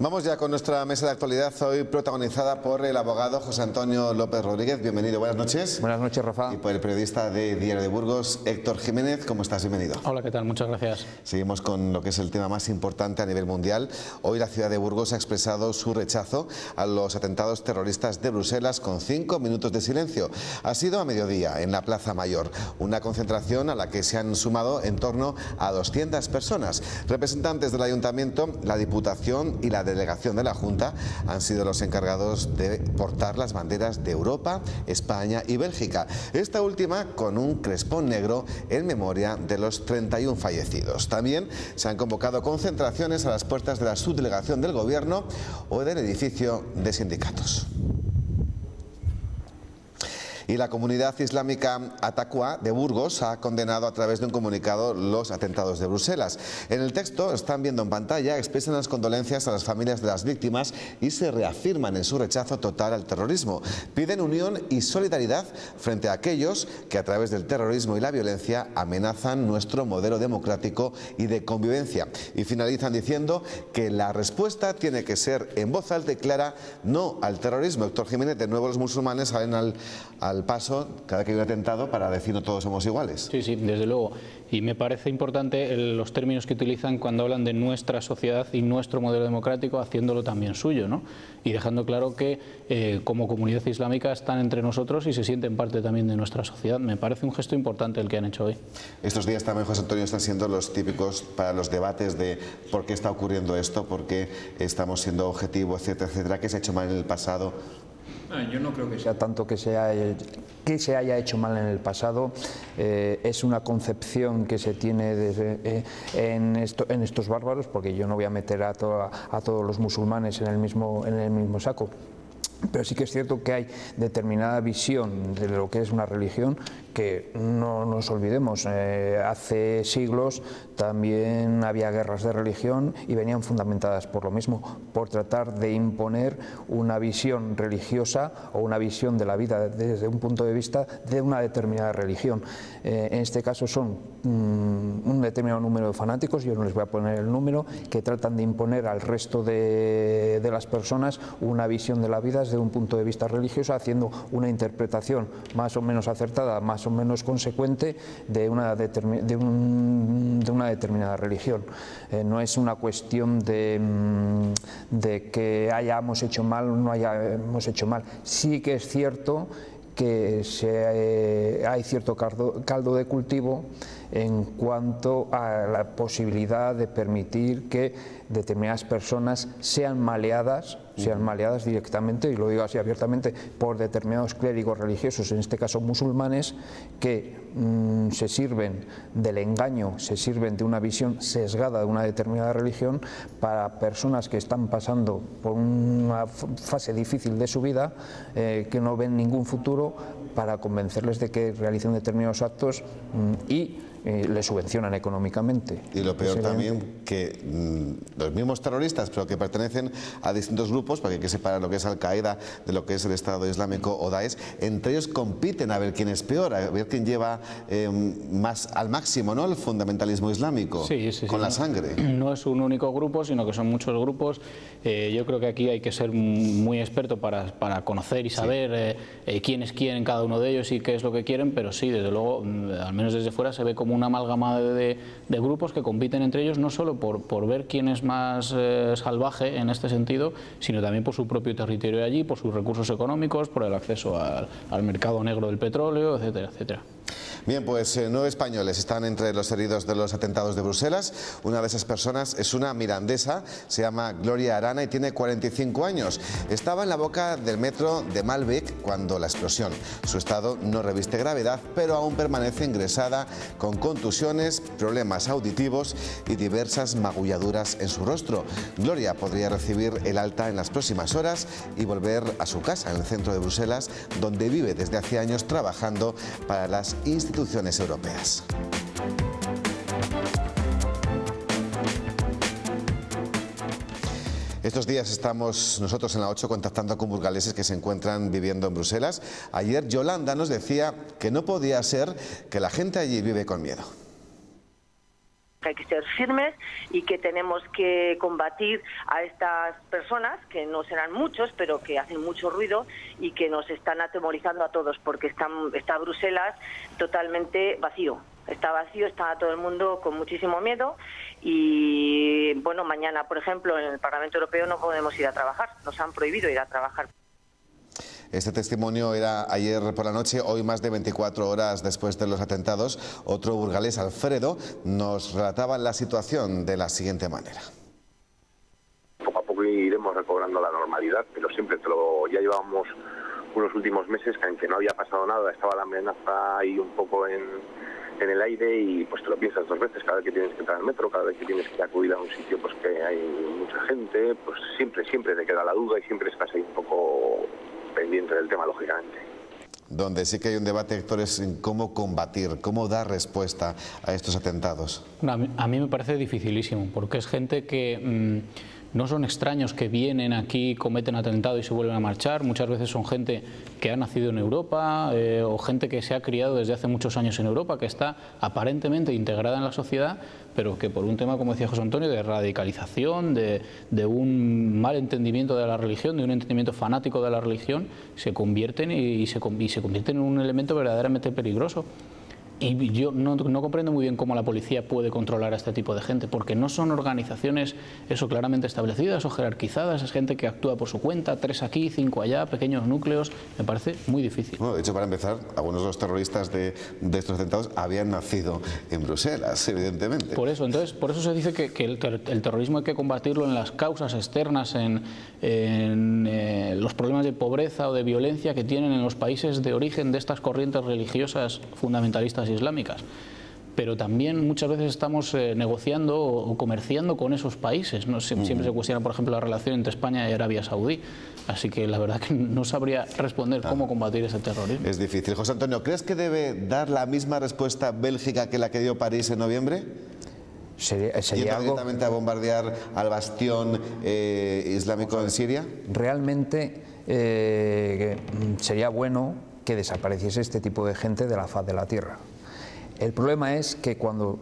Vamos ya con nuestra mesa de actualidad, hoy protagonizada por el abogado José Antonio López Rodríguez. Bienvenido, buenas noches. Buenas noches, Rafa. Y por el periodista de Diario de Burgos, Héctor Jiménez. ¿Cómo estás? Bienvenido. Hola, ¿qué tal? Muchas gracias. Seguimos con lo que es el tema más importante a nivel mundial. Hoy la ciudad de Burgos ha expresado su rechazo a los atentados terroristas de Bruselas con 5 minutos de silencio. Ha sido a mediodía en la Plaza Mayor, una concentración a la que se han sumado en torno a 200 personas. Representantes del Ayuntamiento, la Diputación y la Delegación de la Junta han sido los encargados de portar las banderas de Europa, España y Bélgica. Esta última con un crespón negro en memoria de los 31 fallecidos. También se han convocado concentraciones a las puertas de la subdelegación del Gobierno o del edificio de sindicatos. Y la comunidad islámica Atakua de Burgos ha condenado a través de un comunicado los atentados de Bruselas. En el texto, están viendo en pantalla, expresan las condolencias a las familias de las víctimas y se reafirman en su rechazo total al terrorismo. Piden unión y solidaridad frente a aquellos que a través del terrorismo y la violencia amenazan nuestro modelo democrático y de convivencia. Y finalizan diciendo que la respuesta tiene que ser en voz alta y clara no al terrorismo. Héctor Jiménez, de nuevo los musulmanes salen al paso cada que hay un atentado para decir no todos somos iguales. Sí, sí, desde luego. Y me parece importante los términos que utilizan cuando hablan de nuestra sociedad y nuestro modelo democrático, haciéndolo también suyo, ¿no? Y dejando claro que como comunidad islámica están entre nosotros y se sienten parte también de nuestra sociedad. Me parece un gesto importante el que han hecho hoy. Estos días también, José Antonio, están siendo los típicos para los debates de por qué está ocurriendo esto, por qué estamos siendo objetivo, etcétera, etcétera, qué se ha hecho mal en el pasado. Yo no creo que sea tanto que se haya hecho mal en el pasado. Es una concepción que se tiene en estos bárbaros, porque yo no voy a meter a todos los musulmanes en el mismo saco. Pero sí que es cierto que hay determinada visión de lo que es una religión que no nos olvidemos. Hace siglos también había guerras de religión y venían fundamentadas por lo mismo, por tratar de imponer una visión religiosa o una visión de la vida desde un punto de vista de una determinada religión. En este caso son un determinado número de fanáticos, yo no les voy a poner el número, que tratan de imponer al resto de las personas una visión de la vida desde un punto de vista religioso, haciendo una interpretación más o menos acertada, más o menos consecuente de una determinada religión. No es una cuestión de que hayamos hecho mal o no hayamos hecho mal. Sí que es cierto que hay cierto caldo de cultivo en cuanto a la posibilidad de permitir que determinadas personas sean maleadas directamente, y lo digo así abiertamente, por determinados clérigos religiosos, en este caso musulmanes, que se sirven del engaño, se sirven de una visión sesgada de una determinada religión para personas que están pasando por una fase difícil de su vida, que no ven ningún futuro, para convencerles de que realicen determinados actos y le subvencionan económicamente. Y lo peor también, que los mismos terroristas, pero que pertenecen a distintos grupos, porque hay que separar lo que es Al-Qaeda de lo que es el Estado Islámico o Daesh, entre ellos compiten a ver quién es peor, a ver quién lleva más al máximo, ¿no?, el fundamentalismo islámico, con la sangre. No es un único grupo, sino que son muchos grupos. Yo creo que aquí hay que ser muy experto para conocer y saber quién es quién en cada uno de ellos y qué es lo que quieren, pero sí, desde luego, al menos desde fuera se ve como una amalgama de grupos que compiten entre ellos, no solo por ver quién es más salvaje en este sentido, sino también por su propio territorio allí, por sus recursos económicos, por el acceso al mercado negro del petróleo, etcétera, etcétera. Bien, pues 9 españoles están entre los heridos de los atentados de Bruselas. Una de esas personas es una mirandesa, se llama Gloria Arana y tiene 45 años. Estaba en la boca del metro de Malbec cuando la explosión. Su estado no reviste gravedad, pero aún permanece ingresada con contusiones, problemas auditivos y diversas magulladuras en su rostro. Gloria podría recibir el alta en las próximas horas y volver a su casa en el centro de Bruselas, donde vive desde hace años trabajando para las instituciones europeas. Estos días estamos nosotros en la 8 contactando con burgaleses que se encuentran viviendo en Bruselas. Ayer Yolanda nos decía que no podía ser que la gente allí vive con miedo. que hay que ser firmes y que tenemos que combatir a estas personas, que no serán muchos, pero que hacen mucho ruido y que nos están atemorizando a todos, porque está Bruselas totalmente vacío. Está vacío, está todo el mundo con muchísimo miedo y, bueno, mañana, por ejemplo, en el Parlamento Europeo no podemos ir a trabajar, nos han prohibido ir a trabajar. Este testimonio era ayer por la noche. Hoy, más de 24 horas después de los atentados, otro burgalés, Alfredo, nos relataba la situación de la siguiente manera. Poco a poco iremos recobrando la normalidad, pero siempre ya llevábamos unos últimos meses en que no había pasado nada, estaba la amenaza ahí un poco en el aire y pues te lo piensas dos veces cada vez que tienes que entrar al metro, cada vez que tienes que acudir a un sitio pues que hay mucha gente, pues siempre te queda la duda y siempre estás ahí un poco pendiente del tema, lógicamente. Donde sí que hay un debate, Héctor, es en cómo combatir, cómo dar respuesta a estos atentados. A mí me parece dificilísimo, porque es gente que no son extraños que vienen aquí, cometen atentado y se vuelven a marchar. Muchas veces son gente que ha nacido en Europa o gente que se ha criado desde hace muchos años en Europa, que está aparentemente integrada en la sociedad, pero que por un tema, como decía José Antonio, de radicalización, de un mal entendimiento de la religión, de un entendimiento fanático de la religión, se convierten se convierten en un elemento verdaderamente peligroso. Y yo no comprendo muy bien cómo la policía puede controlar a este tipo de gente, porque no son organizaciones claramente establecidas o jerarquizadas, es gente que actúa por su cuenta, 3 aquí, 5 allá, pequeños núcleos, me parece muy difícil. Bueno, de hecho, para empezar, algunos de los terroristas de estos atentados habían nacido en Bruselas, evidentemente. Por eso se dice que el terrorismo hay que combatirlo en las causas externas, en los problemas de pobreza o de violencia que tienen en los países de origen de estas corrientes religiosas fundamentalistas islámicas, pero también muchas veces estamos negociando o comerciando con esos países. Siempre se cuestiona, por ejemplo, la relación entre España y Arabia Saudí, así que la verdad que no sabría responder cómo combatir ese terrorismo. Es difícil. José Antonio, ¿crees que debe dar la misma respuesta Bélgica que la que dio París en noviembre? Sería algo directamente a bombardear al bastión islámico en Siria. Realmente sería bueno que desapareciese este tipo de gente de la faz de la tierra. El problema es que cuando,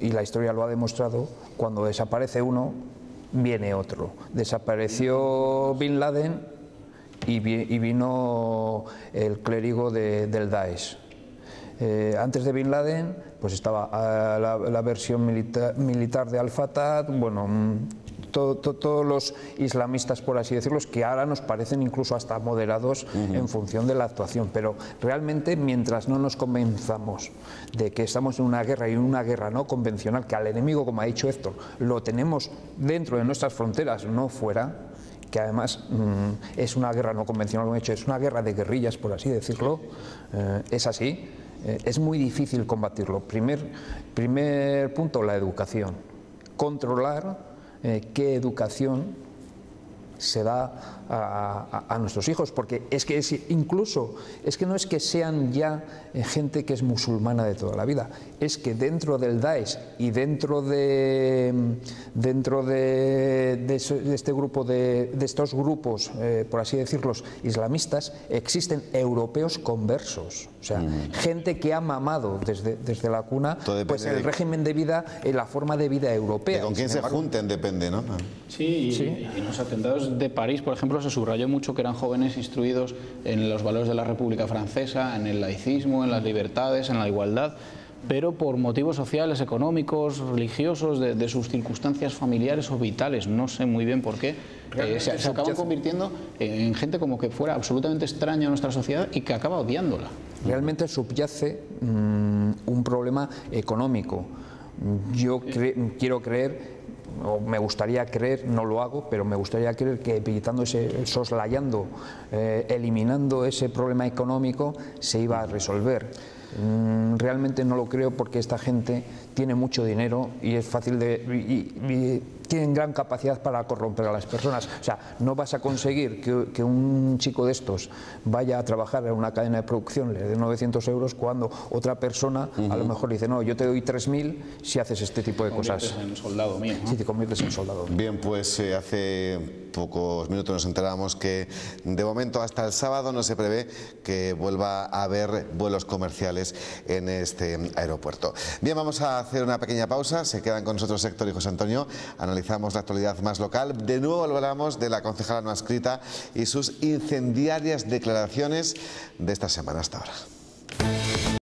y la historia lo ha demostrado, cuando desaparece uno, viene otro. Desapareció Bin Laden y vino el clérigo del Daesh. Antes de Bin Laden pues estaba la versión militar de Al-Fatah, bueno, todos los islamistas, por así decirlo, que ahora nos parecen incluso hasta moderados en función de la actuación, pero realmente mientras no nos convenzamos de que estamos en una guerra y una guerra no convencional, que al enemigo, como ha dicho Héctor, lo tenemos dentro de nuestras fronteras, no fuera, que además es una guerra no convencional, como he dicho, es una guerra de guerrillas, por así decirlo, es así, es muy difícil combatirlo. Primer punto, la educación, controlar qué educación se da a nuestros hijos, porque es que no es que sean ya gente que es musulmana de toda la vida, es que dentro del Daesh y dentro de este grupo de estos grupos, por así decirlos, islamistas, existen europeos conversos, o sea, gente que ha mamado desde la cuna pues el régimen de vida, la forma de vida europea. ¿Con quién se junten? Depende, ¿no? Sí, y en los atentados de París, por ejemplo, se subrayó mucho que eran jóvenes instruidos en los valores de la República Francesa, en el laicismo, en las libertades, en la igualdad, pero por motivos sociales, económicos, religiosos, de sus circunstancias familiares o vitales, no sé muy bien por qué, se acaban convirtiendo en gente como que fuera absolutamente extraña a nuestra sociedad y que acaba odiándola. Realmente subyace un problema económico. Yo quiero creer, o me gustaría creer, no lo hago, pero me gustaría creer que evitando soslayando, eliminando ese problema económico, se iba a resolver. Realmente no lo creo, porque esta gente tiene mucho dinero y es fácil y tienen gran capacidad para corromper a las personas. O sea, no vas a conseguir que un chico de estos vaya a trabajar en una cadena de producción, le dé 900 euros, cuando otra persona a lo mejor dice, no, yo te doy 3.000 si haces este tipo de cosas. Te conviertes en soldado mío, ¿no? Sí, te conviertes en soldado. Bien, pues hace pocos minutos nos enterábamos que de momento hasta el sábado no se prevé que vuelva a haber vuelos comerciales en este aeropuerto. Bien, vamos a hacer una pequeña pausa. Se quedan con nosotros Héctor y José Antonio. Analizamos la actualidad más local. De nuevo hablamos de la concejala no adscrita y sus incendiarias declaraciones de esta semana. Hasta ahora.